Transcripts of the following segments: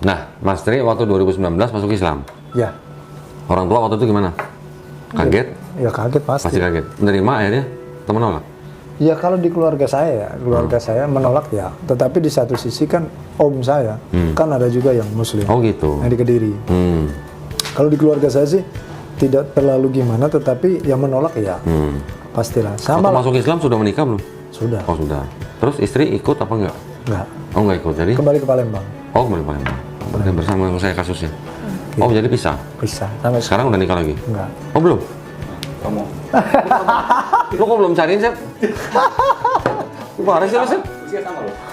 Nah, Mas Tri waktu 2019 masuk Islam. Ya. Orang tua waktu itu gimana? Kaget? Ya kaget pasti. Pasti kaget. Menerima akhirnya atau menolak? Ya kalau di keluarga saya saya menolak ya. Tetapi di satu sisi kan om saya kan ada juga yang Muslim. Oh gitu. Yang di Kediri. Kalau di keluarga saya sih tidak terlalu gimana, tetapi yang menolak ya pastilah. Sama. Waktu masuk Islam sudah menikah belum? Sudah. Oh sudah. Terus istri ikut apa enggak? Enggak. Oh enggak ikut. Jadi? Kembali ke Palembang. Oh kembali Palembang. Dan bersama saya kasusnya. Oh jadi pisah. Bisa. Sampai Sekarang udah nikah lagi? enggak. Oh belum? Kamu. Lo kok belum cariin, Sep? Parah sih lo, Sep?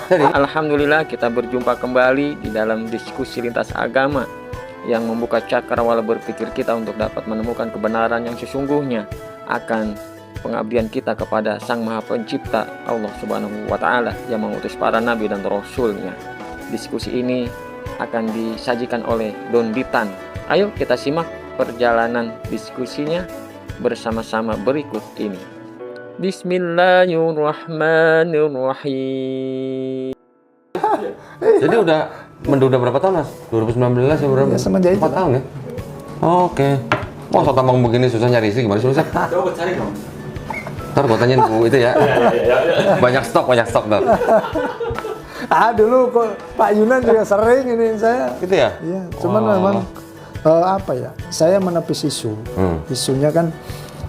Jadi? Alhamdulillah kita berjumpa kembali di dalam diskusi lintas agama yang membuka cakrawala berpikir kita untuk dapat menemukan kebenaran yang sesungguhnya akan pengabdian kita kepada Sang Maha Pencipta Allah Subhanahu wa Ta'ala yang mengutus para nabi dan rasulnya. Diskusi ini akan disajikan oleh Don Ditan. Ayo kita simak perjalanan diskusinya bersama-sama berikut ini. Bismillahirrahmanirrahim. Jadi udah menduda berapa tahun, Mas? 2019 ya berapa? Ya, semenjak itu. 4 tahun ya? Oke. Wah, so tampang begini susah nyari istri gimana sih, Mas? Coba cari dong. Ntar gua tanyain Bu itu ya. Banyak stok ntar. Dulu kok Pak Yunan juga sering ini saya. Gitu ya? Iya, cuman memang apa ya? Saya menepis isu. Isunya kan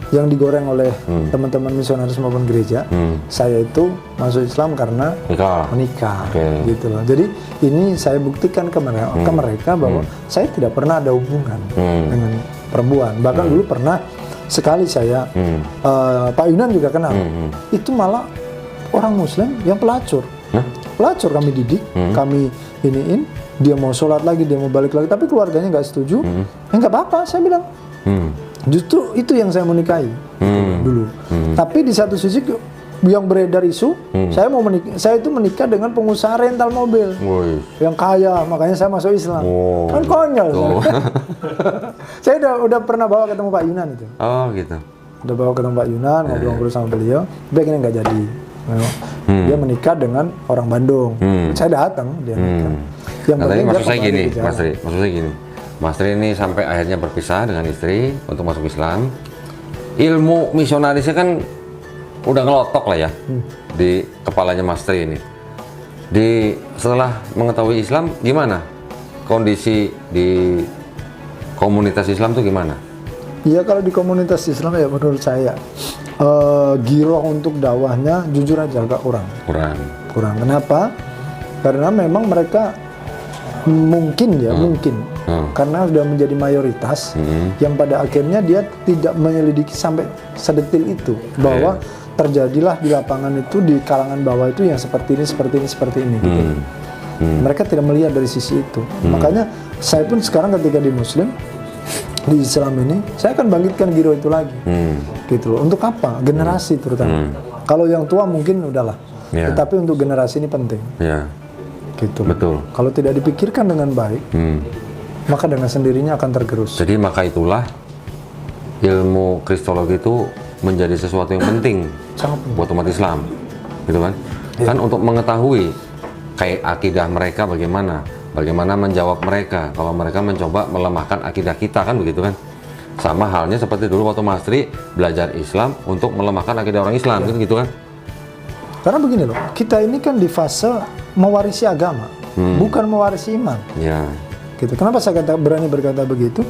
yang digoreng oleh teman-teman misionaris maupun gereja. Saya itu masuk Islam karena menikah, gitu loh. Jadi ini saya buktikan ke mereka bahwa saya tidak pernah ada hubungan dengan perempuan. Bahkan dulu pernah sekali saya, Pak Yunan juga kenal. Itu malah orang Muslim yang pelacur. Pelacur kami didik, kami iniin, dia mau sholat lagi, dia mau balik lagi, tapi keluarganya nggak setuju. Nggak apa-apa, saya bilang. Justru itu yang saya mau nikahi dulu. Tapi di satu sisi yang beredar isu, saya itu menikah dengan pengusaha rental mobil yang kaya, makanya saya masuk Islam. Kan konyol. Saya udah pernah bawa ketemu Pak Yunan itu. Oh gitu. Udah bawa ketemu Pak Yunan, ngobrol-ngobrol sama beliau. Tapi akhirnya nggak jadi. Dia menikah dengan orang Bandung. Saya datang, dia nikah. Yang Nah, tadi penting dia maksud saya gini, kembali ke Mas Tri. jalan. Maksud saya gini. Mas Tri ini sampai akhirnya berpisah dengan istri untuk masuk Islam. Ilmu misionarisnya kan udah ngelotok lah ya di kepalanya Mas Tri ini. Setelah mengetahui Islam, gimana kondisi di komunitas Islam tuh gimana? Iya, kalau di komunitas Islam ya menurut saya giroh untuk dakwahnya jujur aja agak kurang. Kenapa? Karena memang mereka mungkin karena sudah menjadi mayoritas yang pada akhirnya dia tidak menyelidiki sampai sedetil itu bahwa terjadilah di lapangan itu di kalangan bawah itu yang seperti ini gitu. Mereka tidak melihat dari sisi itu. Makanya saya pun sekarang ketika di Muslim di Islam ini saya akan bangkitkan giroh itu lagi gitu loh. Untuk apa? Generasi terutama. Kalau yang tua mungkin udahlah, tetapi untuk generasi ini penting. Gitu. Betul. Kalau tidak dipikirkan dengan baik, maka dengan sendirinya akan tergerus. Jadi maka itulah ilmu kristologi itu menjadi sesuatu yang penting buat umat Islam, gitu kan? Kan untuk mengetahui kayak akidah mereka bagaimana menjawab mereka kalau mereka mencoba melemahkan akidah kita, kan begitu kan? Sama halnya seperti dulu waktu Mas Tri belajar Islam untuk melemahkan akidah orang Islam, gitu kan? Karena begini loh, kita ini kan di fase mewarisi agama, bukan mewarisi iman. Gitu. Kenapa saya berani berkata begitu?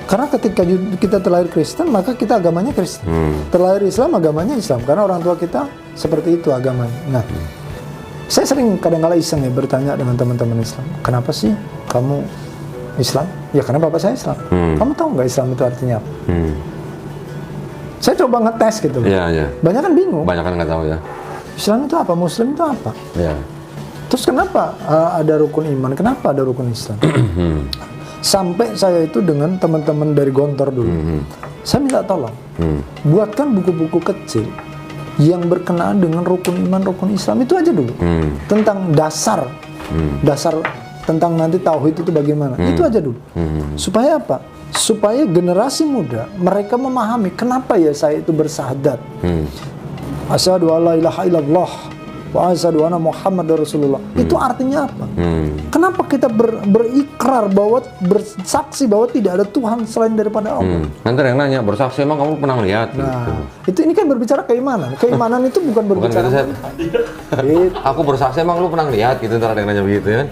Karena ketika kita terlahir Kristen, maka kita agamanya Kristen. Terlahir Islam, agamanya Islam. Karena orang tua kita seperti itu agamanya. Nah, saya sering kadang-kala iseng ya bertanya dengan teman-teman Islam, kenapa sih kamu Islam? Ya karena bapak saya Islam. Kamu tahu nggak Islam itu artinya apa? Saya coba ngetes gitu loh. Banyak kan bingung. Banyak kan nggak tahu ya. Islam itu apa? Muslim itu apa? Terus kenapa ada rukun iman? Kenapa ada rukun Islam? Sampai saya itu dengan teman-teman dari Gontor dulu, saya minta tolong, buatkan buku-buku kecil yang berkenaan dengan rukun iman, rukun Islam itu aja dulu, tentang dasar tentang nanti tauhid itu bagaimana, itu aja dulu, supaya apa? Supaya generasi muda mereka memahami kenapa ya saya itu bersahadat. Asyhadu alla ilaha illallah wa asyhadu anna Muhammadar Rasulullah. Itu artinya apa? Kenapa kita berikrar bahwa bersaksi bahwa tidak ada Tuhan selain daripada Allah? Nanti yang nanya, bersaksi emang kamu pernah lihat? Nah, itu ini kan berbicara keimanan. Keimanan itu bukan berbicara. Aku bersaksi emang lu pernah lihat gitu, ntar ada yang nanya begitu kan?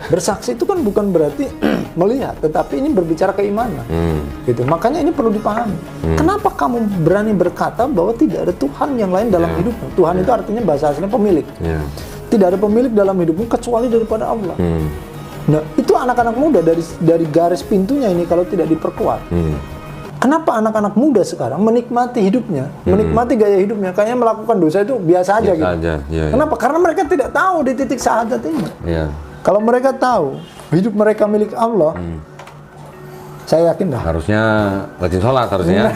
Bersaksi itu kan bukan berarti melihat, tetapi ini berbicara keimanan. Gitu. Makanya ini perlu dipahami. Kenapa kamu berani berkata bahwa tidak ada Tuhan yang lain dalam hidupmu? Tuhan itu artinya bahasa aslinya pemilik. Tidak ada pemilik dalam hidupmu kecuali daripada Allah. Nah, itu anak-anak muda dari garis pintunya ini kalau tidak diperkuat. Kenapa anak-anak muda sekarang menikmati hidupnya, menikmati gaya hidupnya, kayaknya melakukan dosa itu biasa aja gitu. Kenapa? Karena mereka tidak tahu di titik syahadat ini. Kalau mereka tahu hidup mereka milik Allah, saya yakin dah. Harusnya rajin sholat harusnya.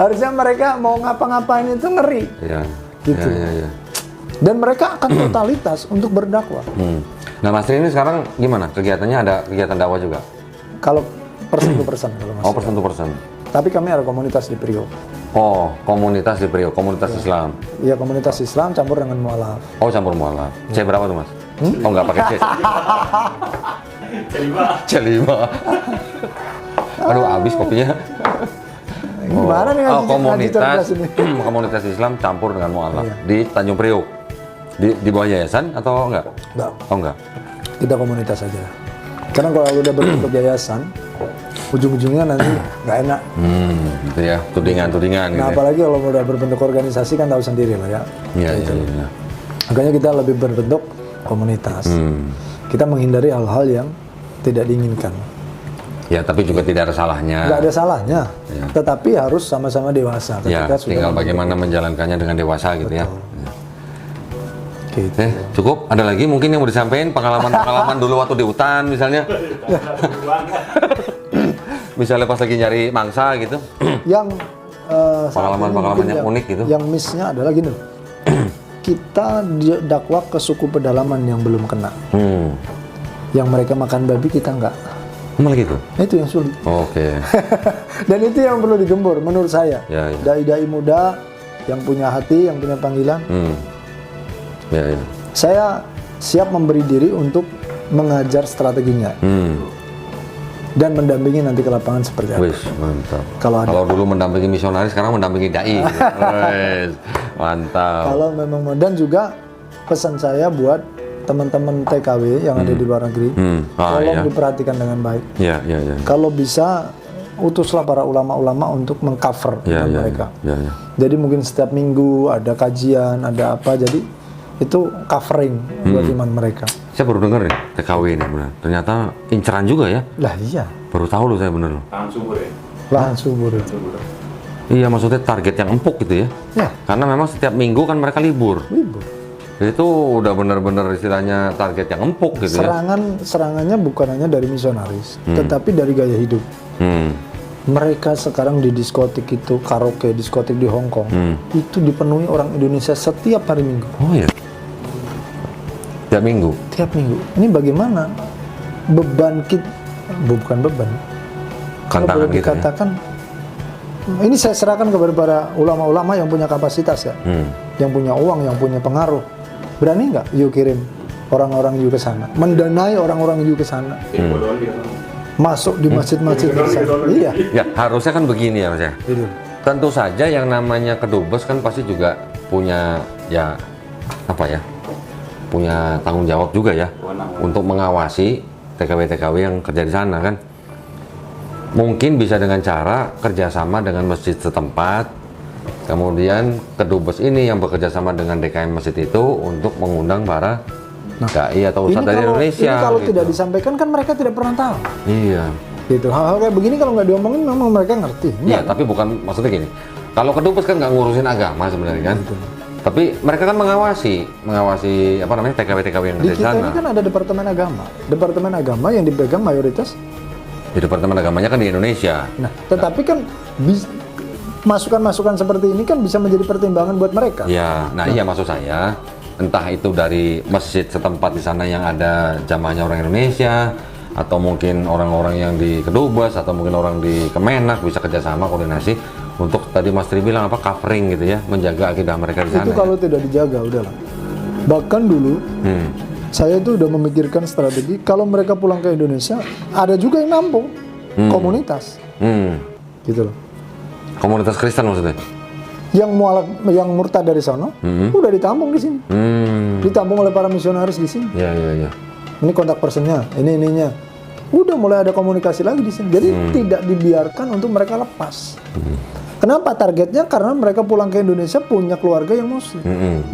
Harusnya mereka mau ngapa-ngapain itu ngeri. Gitu. Dan mereka akan totalitas untuk berdakwah. Nah, Mas Tri ini sekarang gimana? Kegiatannya ada kegiatan dakwah juga? Kalau person to person kalau Mas. Person to person. Tapi kami ada komunitas di Priok. Oh, komunitas di Priok, komunitas Islam. Iya, komunitas Islam campur dengan mualaf. Oh, campur mualaf. C berapa tuh, Mas? Oh, nggak pakai C. C5. Aduh, habis kopinya. Gimana nih komunitas Islam campur dengan mualaf di Tanjung Priok. Di bawah yayasan atau enggak? Enggak. Oh, enggak. Kita komunitas aja. Karena kalau udah berbentuk yayasan, ujung-ujungnya nanti nggak enak. Gitu ya, tudingan-tudingan. Nah, gitu apalagi kalau udah berbentuk organisasi kan tahu sendiri lah ya. Iya. Makanya kita lebih berbentuk komunitas. Kita menghindari hal-hal yang tidak diinginkan. Ya, tapi juga tidak ada salahnya. Nggak ada salahnya. Tetapi harus sama-sama dewasa. Tinggal bagaimana menjalankannya dengan dewasa gitu. Betul. Ya. Cukup? Ada lagi mungkin yang mau disampaikan pengalaman dulu waktu di hutan misalnya? Misalnya pas lagi nyari mangsa gitu? Yang pengalaman yang unik gitu? Yang miss-nya adalah gini. Kita dakwah ke suku pedalaman yang belum kena. Yang mereka makan babi, kita enggak. Malah gitu? Itu yang sulit. Oke. Dan itu yang perlu digembur menurut saya. Dai-dai muda yang punya hati, yang punya panggilan. Saya siap memberi diri untuk mengajar strateginya. Dan mendampingi nanti ke lapangan seperti apa. Mantap. Kalau dulu mendampingi misionaris, sekarang mendampingi dai. Mantap. Kalau memang, dan juga pesan saya buat teman-teman TKW yang ada di luar negeri, tolong diperhatikan dengan baik. Kalau bisa, utuslah para ulama-ulama untuk mengcover mereka. Jadi mungkin setiap minggu ada kajian, ada apa, jadi itu covering buat iman mereka. Saya baru dengar nih TKW ini benar. Ternyata inceran juga ya. Lah iya. Baru tahu loh saya bener loh. Lahan subur. Iya, maksudnya target yang empuk gitu ya. Karena memang setiap minggu kan mereka libur. Itu udah benar-benar istilahnya target yang empuk gitu ya. Serangannya bukan hanya dari misionaris, tetapi dari gaya hidup. Mereka sekarang di diskotik itu, karaoke, diskotik di Hong Kong, itu dipenuhi orang Indonesia setiap hari Minggu. Oh ya? Tiap minggu? Tiap minggu. Ini bagaimana? Beban kita, bukan beban. Kalau boleh dikatakan, ini saya serahkan kepada para ulama-ulama yang punya kapasitas ya. Yang punya uang, yang punya pengaruh. Berani nggak yuk kirim orang-orang yuk ke sana? Mendanai orang-orang yuk ke sana. Masuk di masjid-masjid di sana. Iya. Ya, harusnya kan begini ya Mas ya. Tentu saja yang namanya kedubes kan pasti juga punya punya tanggung jawab juga ya untuk mengawasi TKW-TKW yang kerja di sana kan. Mungkin bisa dengan cara kerjasama dengan masjid setempat, kemudian kedubes ini yang bekerja sama dengan DKM masjid itu untuk mengundang para dai atau ustadz dari Indonesia. Ini kalau gitu. tidak disampaikan kan mereka tidak pernah tahu. Iya. Gitu. Hal-hal kayak begini kalau nggak diomongin memang mereka ngerti. Iya, tapi bukan maksudnya gini. Kalau kedubes kan nggak ngurusin agama sebenarnya kan. Gitu. Tapi mereka kan mengawasi apa namanya TKW-TKW yang ada di sana. Di kita ini kan ada departemen agama. Departemen agama yang dipegang mayoritas di departemen agamanya kan di Indonesia. Nah, tetapi kan masukan-masukan seperti ini kan bisa menjadi pertimbangan buat mereka. Ya, iya maksud saya entah itu dari masjid setempat di sana yang ada jamaahnya orang Indonesia, atau mungkin orang-orang yang di kedubes, atau mungkin orang di Kemenak bisa kerjasama koordinasi untuk tadi Mas Tri bilang covering gitu ya, menjaga akidah mereka di sana. Itu kalau tidak dijaga udahlah. Bahkan dulu saya itu udah memikirkan strategi kalau mereka pulang ke Indonesia ada juga yang nampung komunitas, gitu loh. Komunitas Kristen maksudnya? Yang murtad dari sana udah ditampung di sini, ditampung oleh para misionaris di sini. Iya. Ini kontak personnya, ini ininya. Udah mulai ada komunikasi lagi di sini. Jadi tidak dibiarkan untuk mereka lepas. Kenapa targetnya? Karena mereka pulang ke Indonesia punya keluarga yang muslim.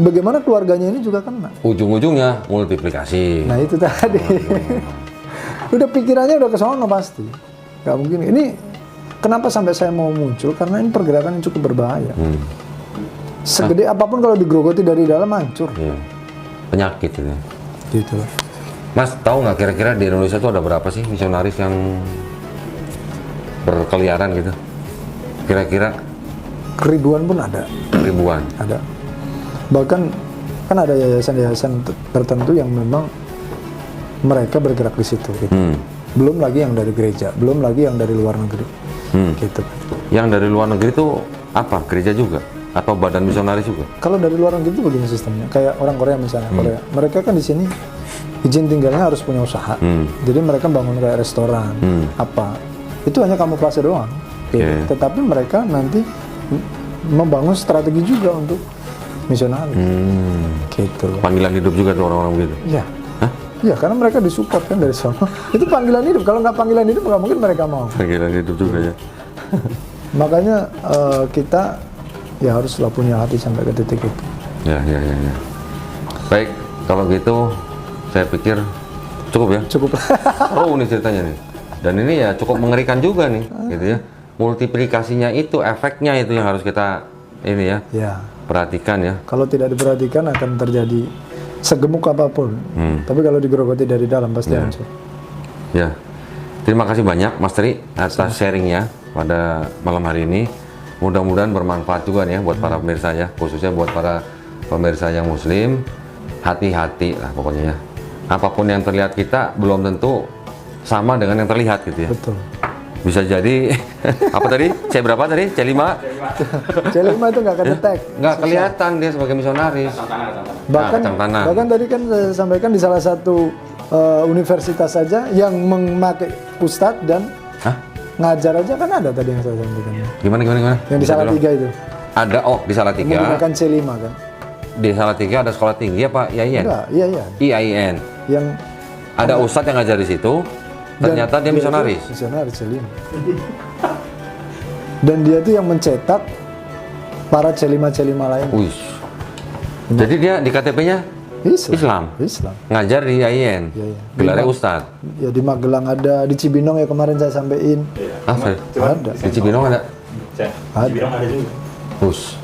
Bagaimana keluarganya ini juga kena. Ujung-ujungnya multiplikasi. Nah itu tadi. Udah pikirannya udah ke sono pasti. Gak mungkin. Ini kenapa sampai saya mau muncul? Karena ini pergerakan yang cukup berbahaya. Segede apapun kalau digerogoti dari dalam hancur. Iya. Penyakit itu. Gitu loh. Mas, tahu nggak kira-kira di Indonesia tuh ada berapa sih misionaris yang berkeliaran gitu? Kira-kira Ribuan pun ada. ribuan. Ada. Bahkan kan ada yayasan-yayasan tertentu yang memang mereka bergerak di situ. Gitu. Belum lagi yang dari gereja, belum lagi yang dari luar negeri. Gitu. Yang dari luar negeri itu apa? Gereja juga? Atau badan misionaris juga? Kalau dari luar negeri itu begini sistemnya, kayak orang Korea misalnya, Korea, mereka kan di sini izin tinggalnya harus punya usaha, jadi mereka bangun kayak restoran, apa, itu hanya kamuflase doang. Gitu. Tetapi mereka nanti membangun strategi juga untuk misionaris, gitu. Panggilan hidup juga tuh orang-orang begitu? Iya. Iya, karena mereka disupport kan dari sana. Itu panggilan hidup. Kalau nggak panggilan hidup, nggak mungkin mereka mau. Panggilan hidup juga ya. Makanya kita ya haruslah punya hati sampai ke titik itu. Ya. Baik, kalau gitu saya pikir cukup ya. Cukup. Oh, ini ceritanya nih. Dan ini ya cukup mengerikan juga nih, gitu ya. Multiplikasinya itu, efeknya itu yang harus kita ini ya, perhatikan ya. Kalau tidak diperhatikan akan terjadi segemuk apapun. Tapi kalau digerogoti dari dalam pasti hancur. Ya. Terima kasih banyak Mas Tri atas sharingnya pada malam hari ini. Mudah-mudahan bermanfaat juga nih ya buat para pemirsa ya, khususnya buat para pemirsa yang muslim. Hati-hati lah pokoknya ya. Apapun yang terlihat kita belum tentu sama dengan yang terlihat gitu ya. Betul. Bisa jadi apa tadi? C berapa tadi? C5? C5 itu nggak kedetek. Nggak kelihatan dia sebagai misionaris. Bahkan tadi kan saya sampaikan di salah satu universitas saja yang memakai ustadz dan ngajar aja kan ada tadi yang saya sampaikan. Gimana? Yang di Salatiga itu. Ada, di Salatiga. Menggunakan C5 kan. Di Salatiga ada sekolah tinggi apa IAIN? Enggak, iya. IAIN. Yang ada ustadz yang ngajar di situ. Ternyata dia misionaris. Misionaris C5. Dan dia tuh yang mencetak para C5 lain. Wih. Jadi dia di KTP-nya Islam. Ngajar di IAIN. Iya. Gelarnya ustadz. Ya di Magelang ada, di Cibinong ya kemarin saya sampein. Ada. Di Cibinong ada. Ada. Us.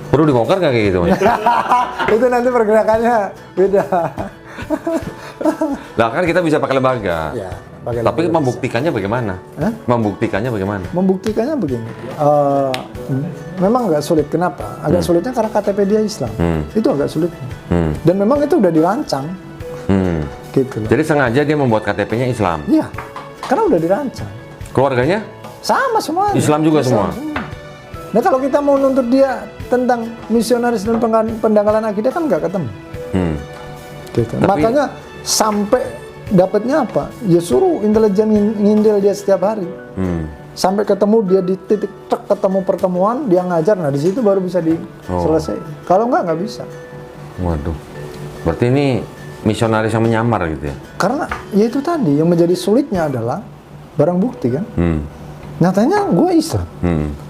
Perlu dibongkar nggak kayak gitu? Itu nanti pergerakannya beda. Nah kan kita bisa pakai lembaga. Ya, tapi membuktikannya bagaimana? Membuktikannya bagaimana? Membuktikannya begini. Memang agak sulit. Kenapa? Agak sulitnya karena KTP dia Islam. Itu agak sulit. Dan memang itu udah dirancang. Gitu loh. Jadi sengaja dia membuat KTP-nya Islam? Iya. Karena udah dirancang. Keluarganya? Sama semua. Islam juga semua? Nah kalau kita mau nuntut dia tentang misionaris dan pendangkalan akidah kan nggak ketemu. Gitu. Makanya sampai dapatnya apa? Ya suruh intelijen ngindel dia setiap hari. Sampai ketemu dia di titik ketemu pertemuan dia ngajar. Nah di situ baru bisa diselesai. Kalau nggak bisa. Waduh. Berarti ini misionaris yang menyamar gitu ya? Karena ya itu tadi yang menjadi sulitnya adalah barang bukti kan. Nyatanya gue Islam.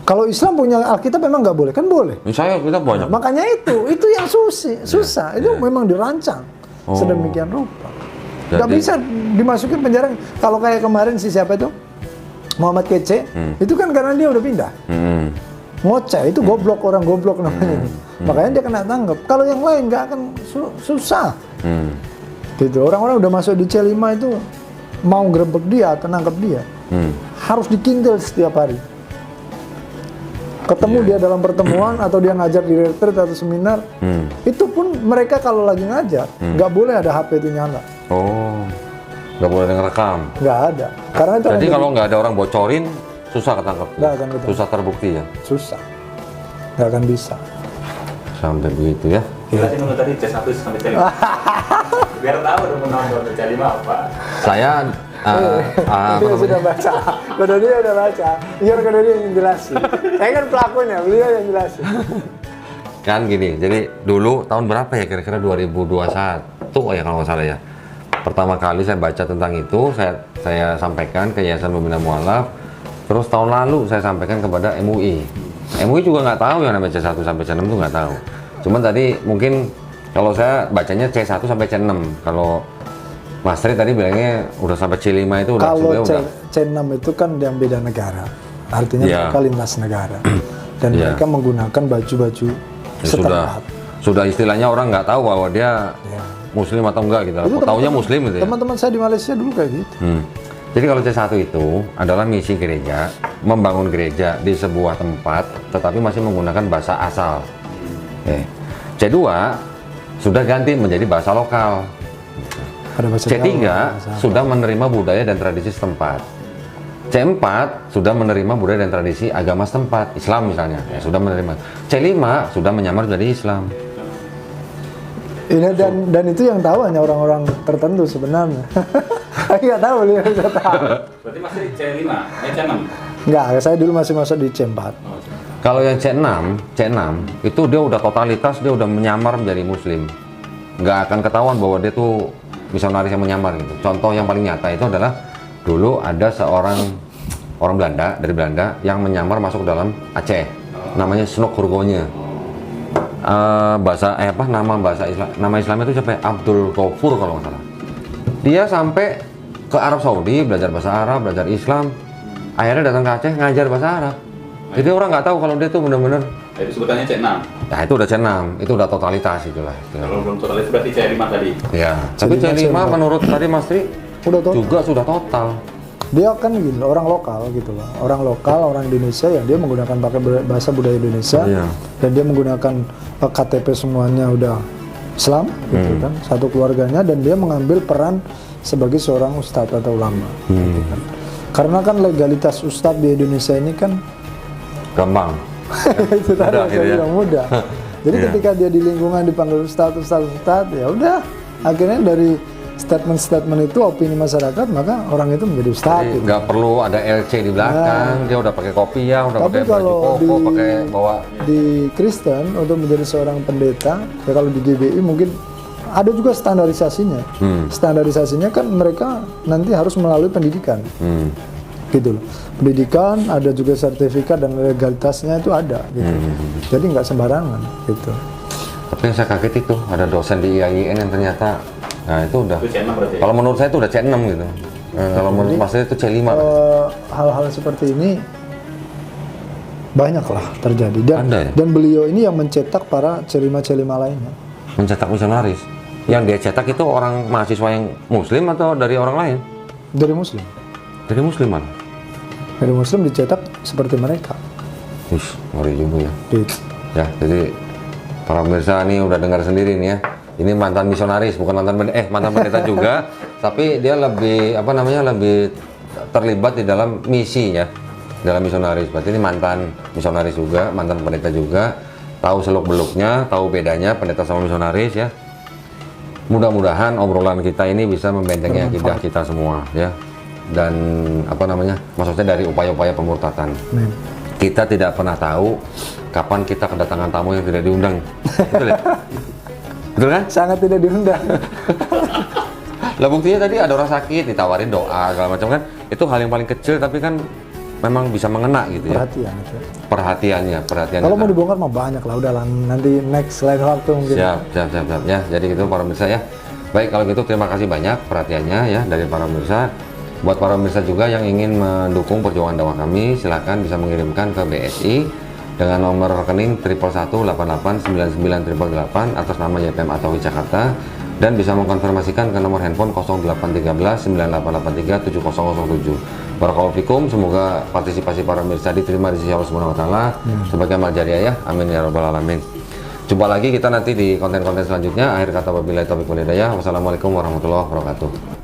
Kalau Islam punya Alkitab memang nggak boleh, kan boleh. Saya kita banyak. Makanya itu yang susah. Itu memang dirancang sedemikian rupa. Nggak bisa dimasukin penjara. Kalau kayak kemarin siapa itu Muhammad Kece, itu kan karena dia udah pindah. Ngoceh itu goblok, orang goblok namanya. Makanya dia kena tangkap. Kalau yang lain nggak akan susah. Gitu. Orang-orang udah masuk di C5 itu mau grebek dia atau nangkep dia. Harus dikintil setiap hari. Ketemu dia dalam pertemuan atau dia ngajar di retreat atau seminar, itu pun mereka kalau lagi ngajar nggak boleh ada HP itu nyala. Nggak boleh ngerekam. Nggak ada. Karena itu. Jadi kalau nggak ada orang bocorin, susah ketangkep. Nggak akan ketangkep. Susah terbukti ya. Susah. Nggak akan bisa. sampai begitu ya. Jelasin dulu tadi C1 sampai C5. Biar tahu dong menonton C5 apa. Saya Dia sudah baca, Kodoni udah baca, biar Kodoni yang jelasin. Saya kan pelakunya, beliau yang jelasin. kan gini, jadi dulu tahun berapa ya, kira-kira 2021 ya kalau nggak salah ya. Pertama kali saya baca tentang itu, saya sampaikan ke Yayasan Pembina Mualaf. Terus tahun lalu saya sampaikan kepada MUI. MUI juga nggak tahu yang namanya C1 sampai C6 itu nggak tahu. Cuman tadi mungkin kalau saya bacanya C1 sampai C6. Kalau Mas Tri tadi bilangnya udah sampai C5 itu udah kalau udah. C6 itu kan yang beda negara, artinya Ya. mereka lintas negara dan Ya. mereka menggunakan baju-baju Ya, setempat. sudah istilahnya orang nggak tahu bahwa dia Ya. Muslim atau enggak gitu. Itu Taunya Muslim gitu ya. Teman-teman saya di Malaysia dulu kayak gitu. Jadi kalau C1 itu adalah misi gereja, membangun gereja di sebuah tempat, tetapi masih menggunakan bahasa asal. Oke. C2 sudah ganti menjadi bahasa lokal. Ada bahasa C3 Jawa, bahasa apa. sudah menerima budaya dan tradisi setempat. C4 sudah menerima budaya dan tradisi agama setempat, Islam misalnya, ya, sudah menerima. C5 sudah menyamar jadi Islam. Ini dan itu yang tahu hanya orang-orang tertentu sebenarnya. Saya nggak tahu, beliau bisa tahu. Berarti masih C5, C6. Nggak, saya dulu masih masuk di C4. Kalau yang C6 itu dia udah totalitas, dia udah menyamar menjadi Muslim. Nggak akan ketahuan bahwa dia tuh misionaris yang menyamar gitu. Contoh yang paling nyata itu adalah dulu ada seorang orang Belanda, dari Belanda yang menyamar masuk dalam Aceh. Namanya Snok Hurgonya. Nama Islamnya itu siapa ya? Abdul Ghafur kalau nggak salah. Dia sampai ke Arab Saudi belajar bahasa Arab, belajar Islam. Akhirnya datang ke Aceh ngajar bahasa Arab. Jadi orang nggak tahu kalau dia tuh benar-benar. Jadi sebutannya C6. Nah itu udah C6, itu udah totalitas itulah. Kalau belum total itu berarti C5 tadi. Ya. Tapi C5 menurut tadi Mas Tri Udah total. juga sudah total. Dia kan gini, orang lokal gitu loh. Orang lokal, orang Indonesia yang dia menggunakan pakai bahasa budaya Indonesia. Iya. Dan dia menggunakan KTP semuanya udah Islam gitu kan. Satu keluarganya, dan dia mengambil peran sebagai seorang ustadz atau ulama. Gitu kan. Karena kan legalitas ustadz di Indonesia ini kan Gampang. itu tadi Mudah, saya gitu ya. bilang mudah. Jadi Iya. ketika dia di lingkungan dipanggil ustadz, ya udah. Akhirnya dari statement-statement itu opini masyarakat, maka orang itu menjadi ustadz. Jadi Gitu. nggak perlu ada LC di belakang, dia udah pakai kopiah, udah Tapi pakai baju kalau koko, pakai bawa. di Kristen untuk menjadi seorang pendeta, ya kalau di GBI mungkin ada juga standarisasinya. Standarisasinya kan mereka nanti harus melalui pendidikan. Gitu loh. Pendidikan, ada juga sertifikat dan legalitasnya itu ada gitu. Jadi nggak sembarangan gitu. Tapi yang saya kaget itu ada dosen di IAIN yang ternyata, nah itu udah. Itu C6 berarti. Kalau menurut saya itu udah C6 gitu. Kalau menurut Mas Tri itu C5. Hal-hal seperti ini banyaklah terjadi Ada ya? dan beliau ini yang mencetak para C5 lainnya. Mencetak misionaris. Yang dia cetak itu orang mahasiswa yang Muslim atau dari orang lain? Dari Muslim. Dari Musliman. Dari Muslim dicetak seperti mereka. Wih, ngeri juga ya. Gitu. Ya, jadi para pemirsa nih udah dengar sendiri nih ya. Ini mantan misionaris, bukan mantan pendeta juga, tapi dia lebih lebih terlibat di dalam misi ya, dalam misionaris. Berarti ini mantan misionaris juga, mantan pendeta juga, tahu seluk-beluknya, tahu bedanya pendeta sama misionaris ya. Mudah-mudahan obrolan kita ini bisa membentengi akidah kita semua ya. Dan maksudnya dari upaya-upaya pemurtatan. Kita tidak pernah tahu kapan kita kedatangan tamu yang tidak diundang. Betul ya? Betul kan? Sangat tidak diundang. Lah buktinya tadi ada orang sakit ditawarin doa segala macam kan. Itu hal yang paling kecil tapi kan memang bisa mengena gitu ya. Perhatian itu. Perhatian. Kalau mau dibongkar mah banyak lah, udah lah, nanti next lain waktu mungkin. Siap ya. Jadi gitu para pemirsa ya. Baik kalau gitu terima kasih banyak perhatiannya ya dari para pemirsa. Buat para pemirsa juga yang ingin mendukung perjuangan dakwah kami, silakan bisa mengirimkan ke BSI dengan nomor rekening 111889988 atas nama YPM Atawi Jakarta, dan bisa mengkonfirmasikan ke nomor handphone 0813 9883 7007. Barakallahu fikum, semoga partisipasi para pemirsa diterima di sisi Allah Subhanahu wa taala sebagai amal jariah ya. Amin ya rabbal alamin. Jumpa lagi kita nanti di konten-konten selanjutnya. Akhir kata wabillahi taufiq wal hidayah. Wassalamualaikum warahmatullahi wabarakatuh.